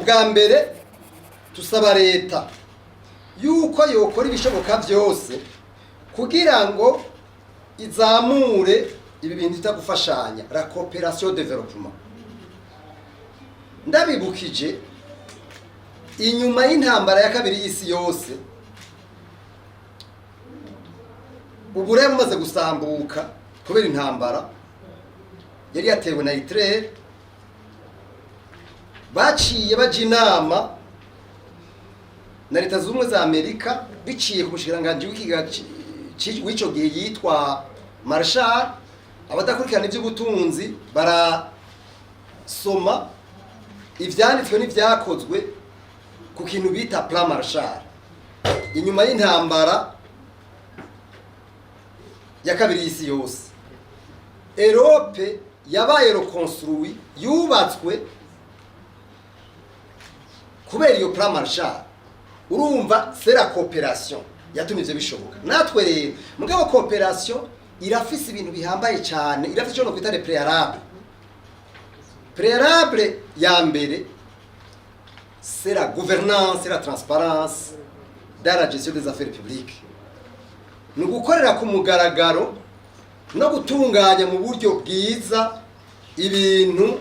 ubwa mbere tusaba leta yuko yokora ibishoboka byose kugira ngo izamure ibi bintu bitagufashanya la coopération développement. Ndabibukije inyuma y'intambara ya kabiri y'isi yose ubure bumaze gusambuka kubera intambara yari yatewe na Hitler, baciye baje inama na leta z'ubumwe za Amerika biciye ku mushikiranganje w'ico gihe yitwa Marshall. Abadakurikirana iby'ubutunzi barasoma ivyanditswe n'ivyakozwe ku kintu bita Plan Marshall inyuma y'intambara ya kabiri y'isi yose. Europe yabaye reconstruit, yubatswe kubera iyo Plan Marshall. Urumva c'est la coopération yatumye ivyo bishoboka. Natwe rero mugabo coopération irafise ibintu bihambaye cyane, irafise cyo kwita les préalables. Préalable ya mbere c'est la gouvernance et la transparence dans la gestion des affaires publiques. Ni gukorera ku mugaragaro no gutunganya mu buryo bwiza ibintu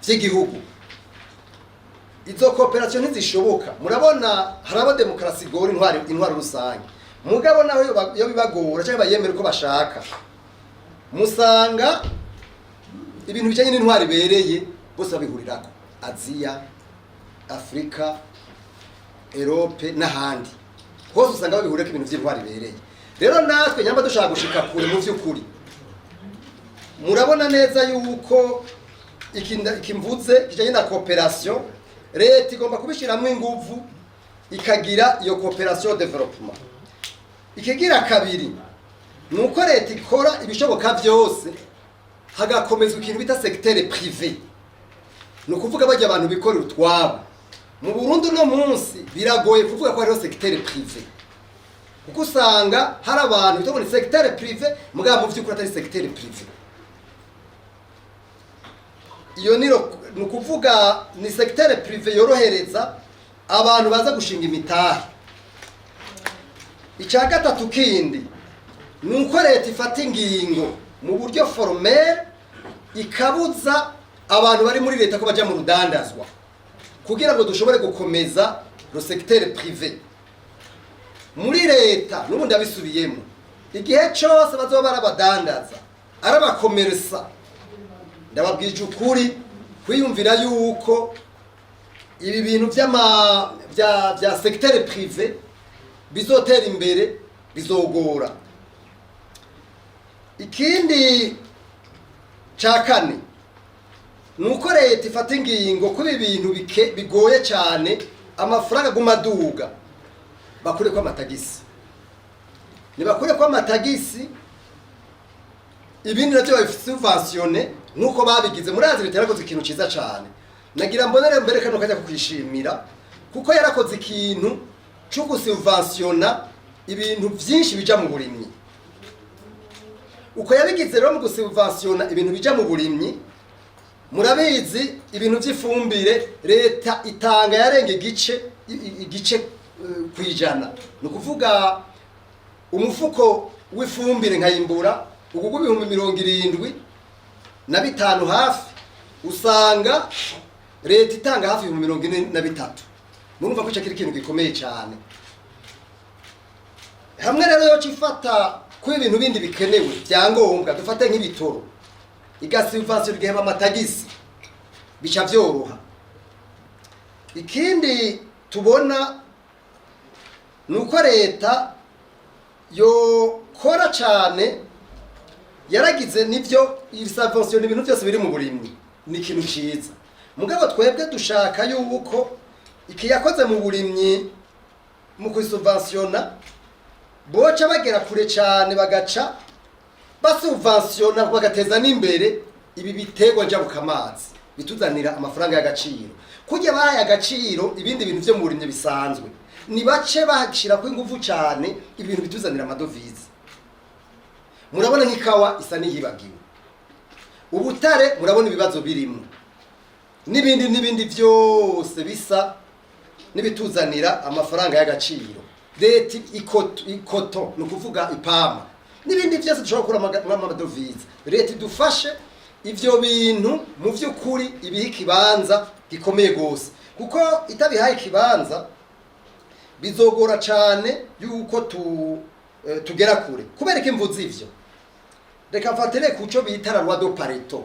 by'igihugu. Izo coopération ntizishoboka. Murabona haraba demokrasi gore intwari rusange. Mugabo naho yo bibagora cyangwa bayemera uko bashaka. Musanga ibintu bijanye n'intwari bereye bose babihurirako. Aziya, Afrika, Europe n'ahandi. Hose usanga babihurira ibintu by'intwari bereye. Rero natwe nyamba dushaka gushika kure mu vy'ukuri. Murabona neza yuko ikimvuze kijanye na coopération leta igomba kubishiramwe inguvu ikagira iyo coopération développement. Ikigira kabiri nuko leta ikora ibishoboka byose hagakomeza ikintu bita secteur privé. Nukuvuga bajya abantu bikorera utwabo. Mu Burundi no munsi biragoye kuvuga ko hariho secteur privé. Kuko usanga hari abantu bitwa ni secteur privé mugabo mu vy'ukuri atari secteur privé. Iyo nukuvuga ni secteur privé yorohereza abantu baza gushinga imitahe. Icya gatatu kindi nuko leta ifata ingingo mu buryo formel ikabuza abantu bari muri leta ko bajya mu rudandazwa kugira ngo dushobore gukomeza le secteur privé. Muri leta n'ubundi abisubiyemo igihe cyose bazoba barabadandaza arabakomersa, ndababwije ukuri kwiyumvira yuko ibi bintu bya secteur privé bizotera imbere bizogora. Ikindi ca kane nuko leta ifata ingingo kuba ibintu bigoye cyane amafaranga gumaduga bakure kwa amatagisi. Nibakure kwa amatagisi ibindi nacyo babisubventione nuko babigize. Murazi leta yarakoze ikintu ciza cyane. Nagira mbonere mbere kano kajya kukwishimira kuko yarakoze ikintu cyo gusubventiona ibintu byinshi bija mu burimyi. Uko yabigize rero mu gusubventiona ibintu bija mu burimyi, murabizi ibintu by'ifumbire leta itanga yarenge igice kwijana. Nukuvuga umufuko w'ifumbire nkayimbura ugugu 75,000 hafi usanga leta itanga hafi 43,000. Murumva ko cyakiri ikintu gikomeye cyane. Hamwe rero yo cifata ko ibintu bindi bikenewe byangombwa dufate nk'ibitoro igasubvention igihema amatagisi bica byoroha. Ikindi tubona nuko leta yo kora cyane yaragize nivyo subvention ibintu byose biri mu burimyi ni ikintu ciza. Mugabo twebwe dushaka yuko iki yakoze mu burimyi mu kusubventiona boca bagera kure cyane bagaca basubventiona bagateza n'imbere ibi biterwa njabuka amazi bituzanira amafaranga y'agaciro. Kujya bahaye agaciro ibindi bintu byo mu burimyi bisanzwe ni bace bahashira ko ingufu cyane ibintu bituzanira amadovize. Murabona nk'ikawa isa n'iyibagiwe. Ubutare murabona ibibazo birimo. n'ibindi byose bisa n'ibituzanira amafaranga y'agaciro. Leta ikoto ni ukuvuga ipama n'ibindi byose dushobora gukura amadovize. Leta idufashe ivyo bintu mu vy'ukuri ibiha ikibanza gikomeye gose, kuko itabihaye ikibanza bizogora cane yuko tugera kure. Kubera ko imvuzi ivyo, reka mfatire kuco bita la loi de Pareto.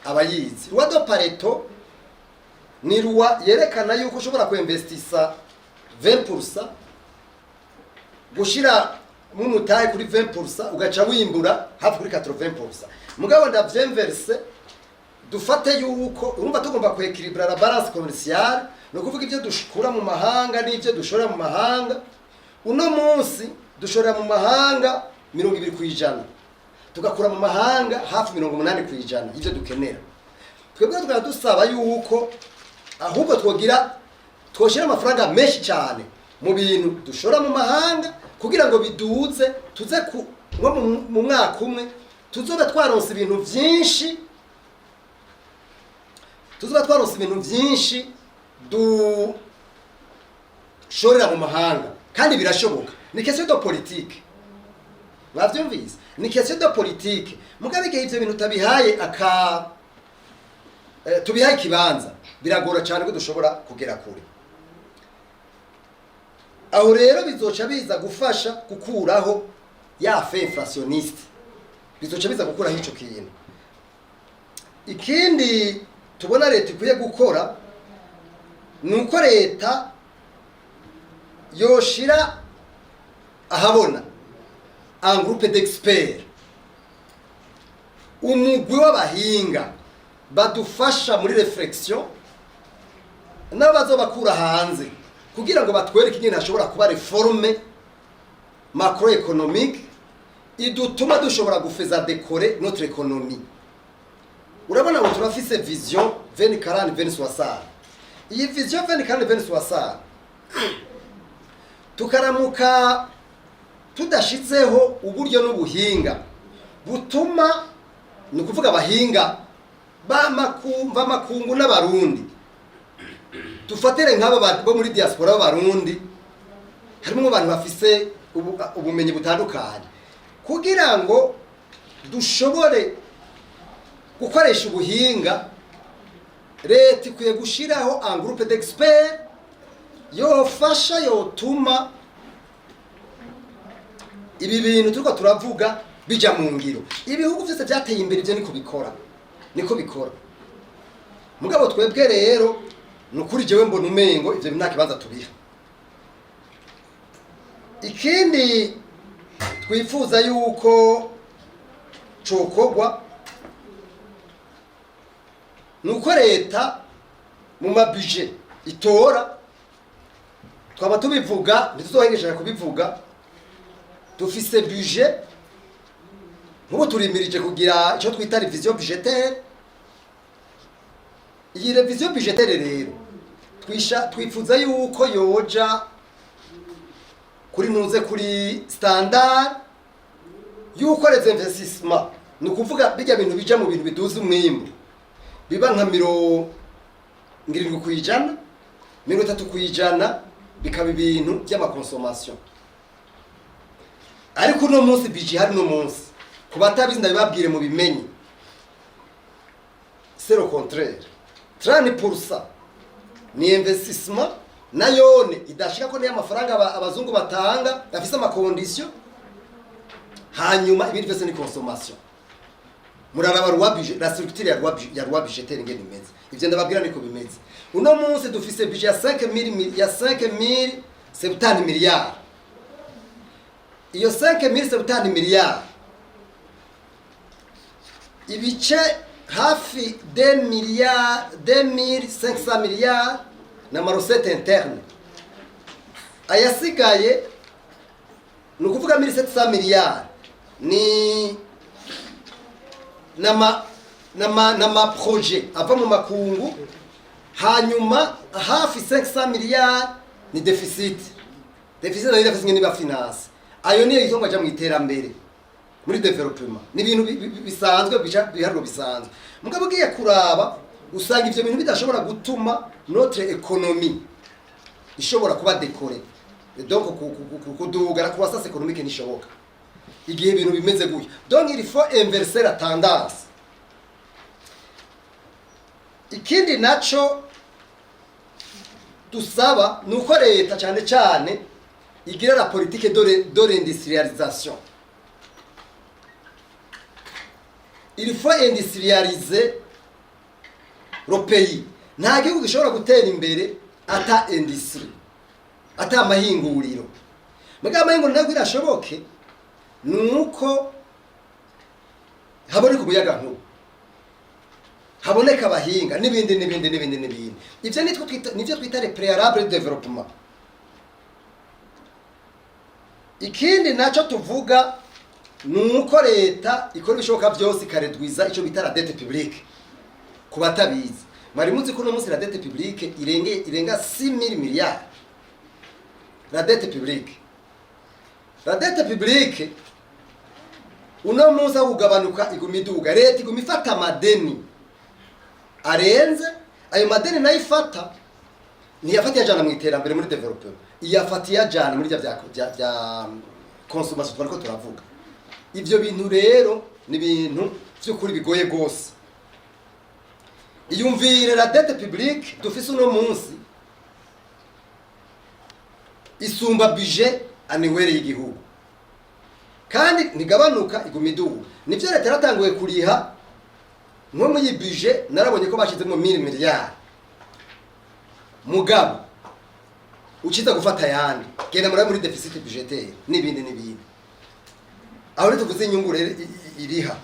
Abayizi loi de Pareto ni loi yerekana yuko ushobora kuinvestisa 20%, gushira mu mutaye kuri 20%, ugaca wimbura hafi kuri 80%. Mugabo ndavyemverse dufate yuko urumva tugomba kwekilibra la balance commerciale, no kuvuga ivyo dushikura mu mahanga n'ivyo dushora mu mahanga. Uno munsi dushora mu mahanga 20%, tugakura mu mahanga hafi 80% ivyo dukenera. Twebwe tukaba dusaba yuko ahubwo twoshira amafaranga menshi cyane mu bintu dushora mu mahanga, kugira ngo biduze tuze mu mwaka umwe tuzobe twaronse ibintu vyinshi, dushorera mu mahanga. Kandi birashoboka, ni question de politique. Mwavyumvise, ni question de politique. Mugabe igihe ivyo bintu tubihaye ikibanza, biragora cyane ko dushobora kugera kure. Aho rero bizoca biza gufasha gukuraho ya fe inflationniste, bizoca biza gukuraho ico kintu. Ikindi tubona leta ikwiye gukora nuko leta yoshira ahabona un groupe d'experts, umugwi w'abahinga badufasha muri reflexion n'abazobakura hanze, kugira ngo batwereke ingene hashobora kuba reforme macroéconomique idutuma dushobora gufeza décorer notre économie. Urabona ngo turafise vision 2040-2060. Iyi vision 2040-2060 tukaramuka tudashizeho uburyo n'ubuhinga butuma, ni kuvuga abahinga b'amakungu n'abarundi, dufatire nk'aba bo muri diaspora b'abarundi, harimo abantu bafise ubumenyi butandukanye, kugira ngo dushobore gukoresha ubuhinga. Leta ikwiye gushiraho un groupe d'experts yofasha, yotuma ibi bintu turiko turavuga bija mu ngiro. Ibihugu byose byateye imbere ivyo niko bikora. Mugabo twebwe rero nukuri jewe mbona umengo ivyo nta kibanza tubiha. Ikindi twifuza yuko cokogwa nuko leta mu mabudget itora, twaba tubivuga ntituzohengesha kubivuga, dufise budget nk'ubu turimirije kugira icyo twita revision budgetaire. Iyi revision budgetaire rero twifuza yuko yoja kuri standard yuko les investissements, ni kuvuga bijya bintu bija mu bintu biduza umwimbu, biba nka 70%, 30% bikaba ibintu by'amaconsommation. Ariko uno munsi budget hari no munsi kubatabizi ndabibabwire mu bimenyi, c'est le contraire. 30% ni investissement, nayone idashika ko niya mafaranga abazungu batanga afise amakondition, hanyuma ibindi byose ni consommation. Muraraba la structure ya roi budgetaire ngene imeze. Ivyo ndababwira niko bimeze. Uno munsi dufise budget ya 5070 miliyari. Iyo 5070 miliyari ibice hafi 2500 miliyari na marosete interne. Ayasigaye ni ukuvuga 1700 miliyari ni nama projet ava mu makungu, hanyuma hafi 500 miliyari ni deficit nayo irafise ngene ba finance. Ayo niyo yitwa mu iterambere muri development, ni ibintu bisanzwe biharuro bisanzwe. Mugabo giye kuraba usanga ivyo bintu bidashobora gutuma notre économie ishobora kuba décorée. Donc kuduga la croissance économique nishoboka igihe ibintu bimeze gutyo. Donc il faut inverser la tendance. Ikindi naco dusaba nuko leta cyane cyane igira la politique de l'industrialisation. Il faut industrialiser le pays. Nta gihugu gishobora gutera imbere ata industrie, ata amahinguriro. Muga amahinguriro ntabwo irashoboke nuko haboneka umuyaga nkuba, haboneka abahinga n'ibindi. Ivyo nivyo twita les préalables de développement. Ikindi naco tuvuga nuko leta ikora ibishoboka byose ikaredwiza ico bita la dette publique. Kubatabizi mwari muzi ko no munsi la dette publique irenga 6000 milliards. La dette publique uno munsi kugabanuka igumiduga, leta igumifata amadeni arenze. Ayo madeni nayifata ntiyafata yajana mu iterambere muri development, iyafata yajana muri bya consommation twariko turavuga. Ivyo bintu rero ni bintu by'ukuri bigoye gose. Iyumvire la dette publique dufise uno munsi isumba budget annuelle y'igihugu, kandi nigabanuka igumiduga. Nivyo leta yaratanguye kuriha nko muri budget, narabonye ko bashizemo 1000 miliyari. Mugabo ukiza gufata yandi genda muri deficit budgetaire n'ibindi. Aho rero tuvuze inyungu rero iriha.